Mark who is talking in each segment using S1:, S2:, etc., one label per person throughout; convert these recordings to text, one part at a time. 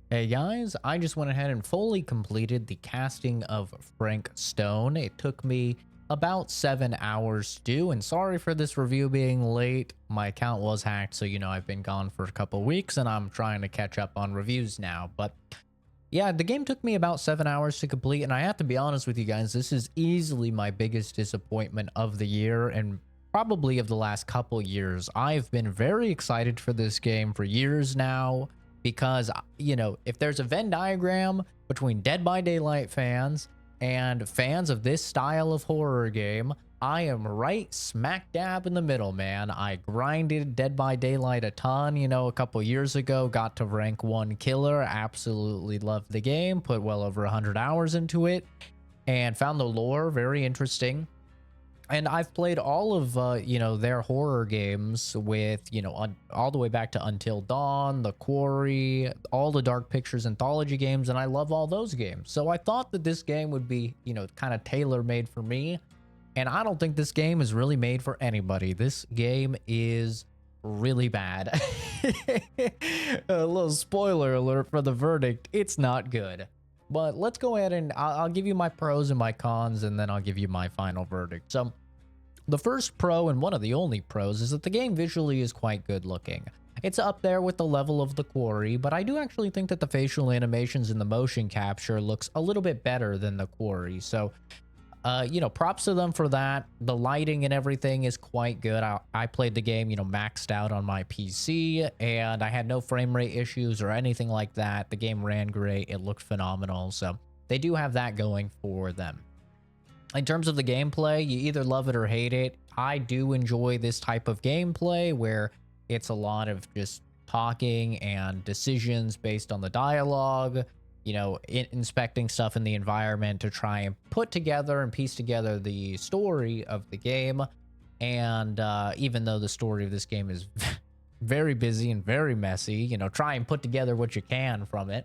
S1: Hey guys, I just went ahead and fully completed the casting of Frank Stone. It took me about 7 hours to do, and sorry for this review being late. My account was hacked, so I've been gone for a couple weeks and I'm trying to catch up on reviews now. But yeah, the game took me about 7 hours to complete, and I have to be honest with you guys, this is easily my biggest disappointment of the year and probably of the last couple years. I've been very excited for this game for years now because, if there's a Venn diagram between Dead by Daylight fans and fans of this style of horror game, I am right smack dab in the middle, man. I grinded Dead by Daylight a ton, a couple years ago, got to rank 1 killer, absolutely loved the game, put well over 100 hours into it, and found the lore very interesting. And I've played all of, their horror games with, all the way back to Until Dawn, The Quarry, all the Dark Pictures anthology games, and I love all those games. So I thought that this game would be, kind of tailor-made for me. And I don't think this game is really made for anybody. This game is really bad. A little spoiler alert for the verdict. It's not good. But let's go ahead and I'll give you my pros and my cons, and then I'll give you my final verdict. So the first pro, and one of the only pros, is that the game visually is quite good looking. It's up there with the level of The Quarry, but I do actually think that the facial animations and the motion capture looks a little bit better than The Quarry. So props to them for that. The lighting and everything is quite good. I played the game, maxed out on my PC, and I had no frame rate issues or anything like that. The game ran great. It looked phenomenal. So they do have that going for them. In terms of the gameplay, you either love it or hate it. I do enjoy this type of gameplay where it's a lot of just talking and decisions based on the dialogue, inspecting stuff in the environment to try and put together and piece together the story of the game. And even though the story of this game is very busy and very messy, try and put together what you can from it.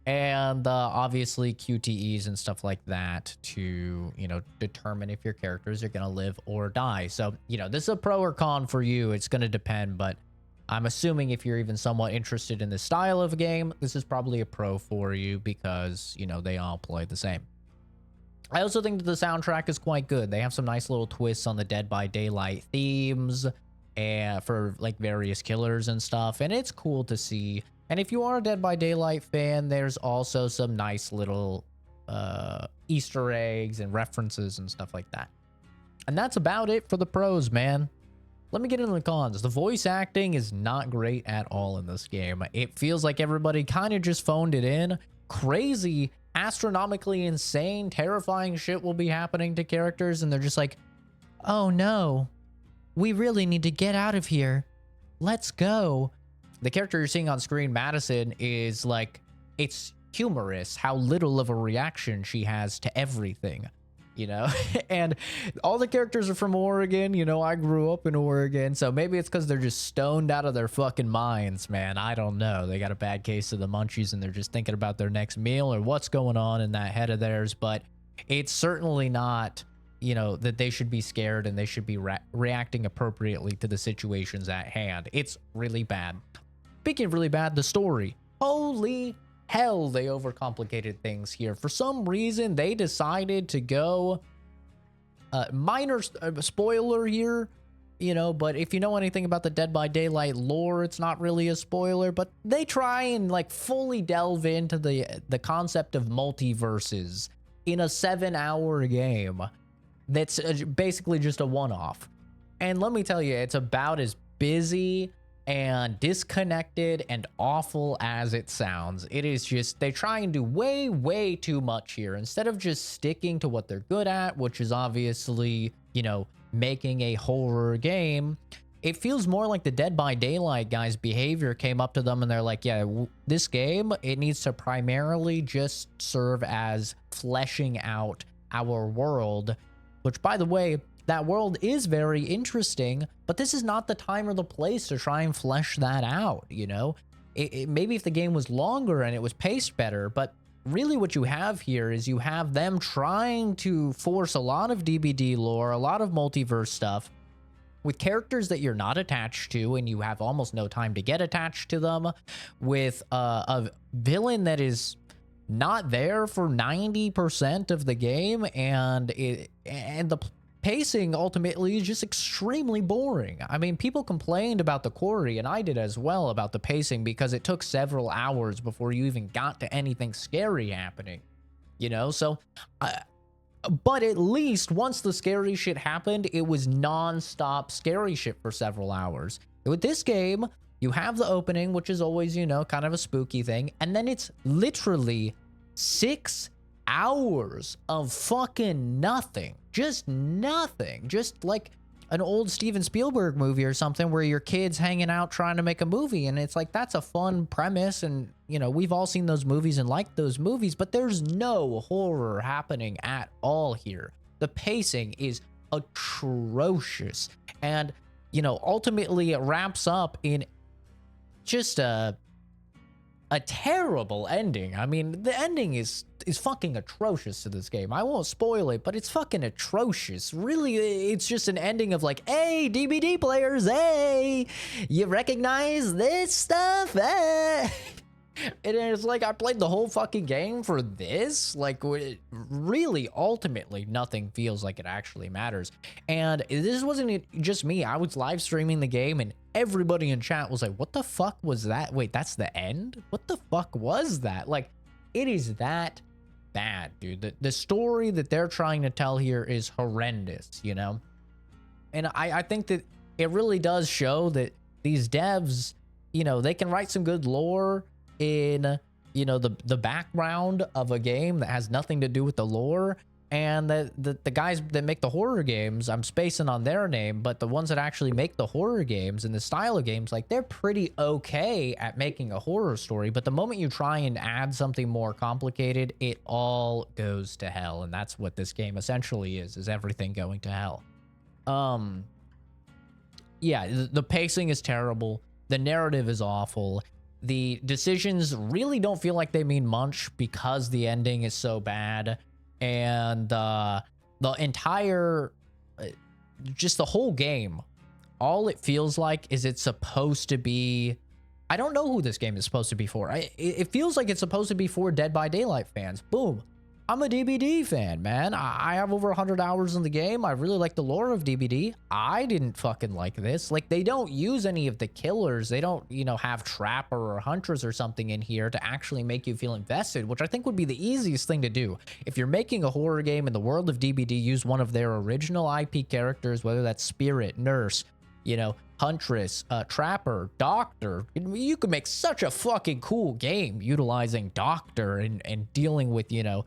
S1: And obviously QTEs and stuff like that to, determine if your characters are going to live or die. So, this is a pro or con for you. It's going to depend, but I'm assuming if you're even somewhat interested in this style of game, this is probably a pro for you because, they all play the same. I also think that the soundtrack is quite good. They have some nice little twists on the Dead by Daylight themes and for like various killers and stuff, and it's cool to see. And if you are a Dead by Daylight fan, there's also some nice little Easter eggs and references and stuff like that. And that's about it for the pros, man. Let me get into the cons. The voice acting is not great at all in this game. It feels like everybody kind of just phoned it in. Crazy, astronomically insane, terrifying shit will be happening to characters, and they're just like, oh no, we really need to get out of here. Let's go. The character you're seeing on screen, Madison, is like, it's humorous how little of a reaction she has to everything. And all the characters are from Oregon. I grew up in Oregon, so maybe it's because they're just stoned out of their fucking minds, man. I don't know. They got a bad case of the munchies and they're just thinking about their next meal or what's going on in that head of theirs. But it's certainly not, that they should be scared and they should be reacting appropriately to the situations at hand. It's really bad. Speaking of really bad, the story. Holy hell, they overcomplicated things here. For some reason, they decided to go minor spoiler here, but if you know anything about the Dead by Daylight lore, it's not really a spoiler, but they try and like fully delve into the concept of multiverses in a 7-hour game that's basically just a one-off. And let me tell you, it's about as busy and disconnected and awful as it sounds. It is just, they try and do way too much here instead of just sticking to what they're good at, which is obviously, making a horror game. It feels more like the Dead by Daylight guys' behavior came up to them and they're like, yeah, this game, it needs to primarily just serve as fleshing out our world, which, by the way, that world is very interesting, but this is not the time or the place to try and flesh that out, Maybe if the game was longer and it was paced better, but really what you have here is you have them trying to force a lot of DBD lore, a lot of multiverse stuff, with characters that you're not attached to and you have almost no time to get attached to them, with a villain that is not there for 90% of the game, and the pacing ultimately is just extremely boring. I mean, people complained about the quarry, and I did as well, about the pacing, because it took several hours before you even got to anything scary happening, you know? So but at least once the scary shit happened, it was non-stop scary shit for several hours. With this game, you have the opening, which is always, you know, kind of a spooky thing, and then it's literally 6 hours of fucking nothing. Just nothing. Just like an old Steven Spielberg movie or something, where your kid's hanging out trying to make a movie, and it's like, that's a fun premise, and you know, we've all seen those movies and liked those movies, but there's no horror happening at all here. The pacing is atrocious, and you know, ultimately it wraps up in just a terrible ending. I mean, the ending is fucking atrocious to this game. I won't spoil it, but it's fucking atrocious. Really, it's just an ending of like, hey, DVD players, hey, you recognize this stuff? Eh? And it's like, I played the whole fucking game for this? Like, really, ultimately, nothing feels like it actually matters. And this wasn't just me. I was live streaming the game, and everybody in chat was like, what the fuck was that? Wait, that's the end? What the fuck was that? Like, it is that bad, dude. The story that they're trying to tell here is horrendous, you know? And I think that it really does show that these devs, you know, they can write some good lore in, you know, the background of a game that has nothing to do with the lore, and the guys that make the horror games, I'm spacing on their name, but the ones that actually make the horror games and the style of games, like, they're pretty okay at making a horror story, but the moment you try and add something more complicated, it all goes to hell. And that's what this game essentially is everything going to hell. Yeah, the pacing is terrible, the narrative is awful, the decisions really don't feel like they mean much because the ending is so bad, and the entire, just the whole game, all it feels like is it's supposed to be, I don't know who this game is supposed to be for. It feels like it's supposed to be for Dead by Daylight fans. Boom. I'm a DBD fan, man. I have over 100 hours in the game. I really like the lore of DBD. I didn't fucking like this. Like, they don't use any of the killers. They don't, you know, have Trapper or Huntress or something in here to actually make you feel invested, which I think would be the easiest thing to do. If you're making a horror game in the world of DBD, use one of their original IP characters, whether that's Spirit, Nurse, you know, Huntress, Trapper, Doctor. You could make such a fucking cool game utilizing Doctor and dealing with, you know,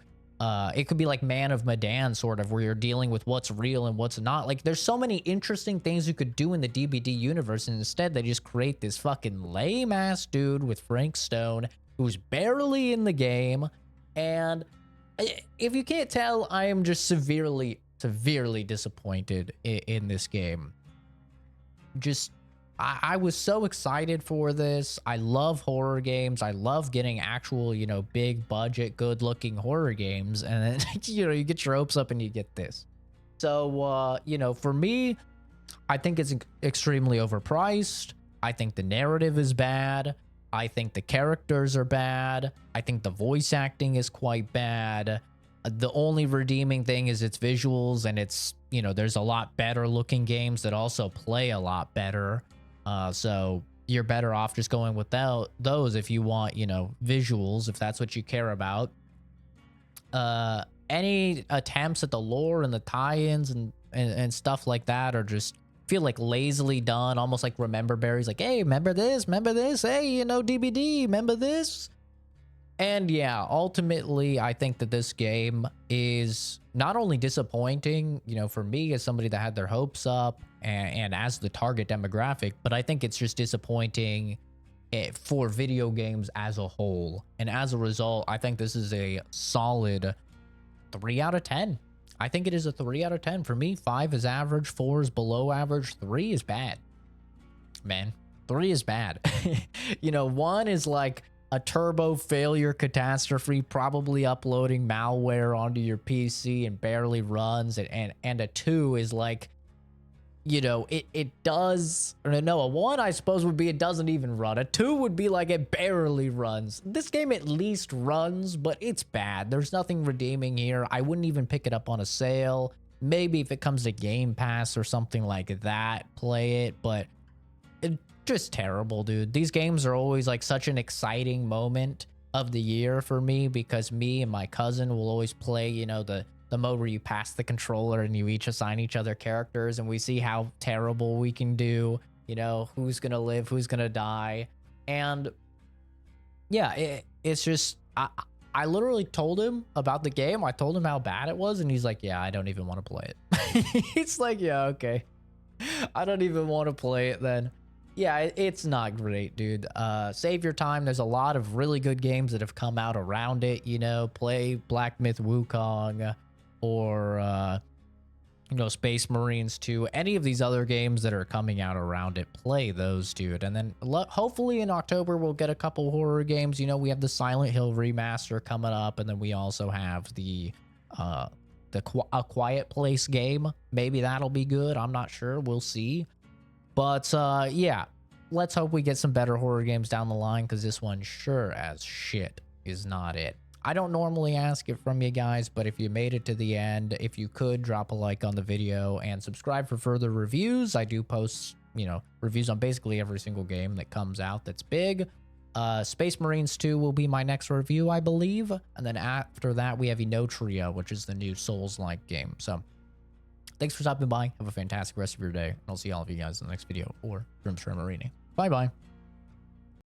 S1: it could be like Man of Medan, sort of, where you're dealing with what's real and what's not. Like, there's so many interesting things you could do in the DBD universe, and instead they just create this fucking lame-ass dude with Frank Stone, who's barely in the game. And if you can't tell, I am just severely disappointed in this game. Just, I was so excited for this. I love horror games. I love getting actual, you know, big budget, good looking horror games. And then, you know, you get your hopes up and you get this. So, you know, for me, I think it's extremely overpriced. I think the narrative is bad. I think the characters are bad. I think the voice acting is quite bad. The only redeeming thing is its visuals, and it's, you know, there's a lot better looking games that also play a lot better. So you're better off just going without those if you want, you know, visuals, if that's what you care about. Any attempts at the lore and the tie-ins and stuff like that are just feel like lazily done, almost like Remember Berries, like, hey, remember this, hey, you know, DBD, remember this? And yeah, ultimately, I think that this game is not only disappointing, you know, for me as somebody that had their hopes up and as the target demographic, but I think it's just disappointing for video games as a whole. And as a result, I think this is a solid 3 out of 10. I think it is a 3 out of 10. For me, 5 is average, 4 is below average, 3 is bad. Man, 3 is bad. You know, 1 is like a turbo failure catastrophe, probably uploading malware onto your PC and barely runs, and a 2 is like you know, it does, or no, a 1 I suppose would be it doesn't even run. A 2 would be like it barely runs. This game at least runs, but it's bad. There's nothing redeeming here. I wouldn't even pick it up on a sale. Maybe if it comes to Game Pass or something like that, play it, but it's just terrible, dude. These games are always like such an exciting moment of the year for me, because me and my cousin will always play, you know, the mode where you pass the controller and you each assign each other characters, and we see how terrible we can do, you know, who's gonna live, who's gonna die. And yeah, it's just, I literally told him about the game. I told him how bad it was, and he's like, yeah, I don't even want to play it. It's like, yeah, okay, I don't even want to play it then. Yeah, it's not great, dude. Save your time. There's a lot of really good games that have come out around it, you know. Play Black Myth Wukong, or you know, Space Marines 2, any of these other games that are coming out around it, play those, dude. And then hopefully in October we'll get a couple horror games. You know, we have the Silent Hill remaster coming up, and then we also have the A Quiet Place game. Maybe that'll be good. I'm not sure. We'll see. But yeah, let's hope we get some better horror games down the line, because this one sure as shit is not it. I don't normally ask it from you guys, but if you made it to the end, if you could drop a like on the video and subscribe for further reviews. I do post, you know, reviews on basically every single game that comes out that's big. Space Marines 2 will be my next review, I believe. And then after that, we have Trio, which is the new Souls-like game. So thanks for stopping by. Have a fantastic rest of your day. And I'll see all of you guys in the next video or Grimshire Marine. Bye-bye.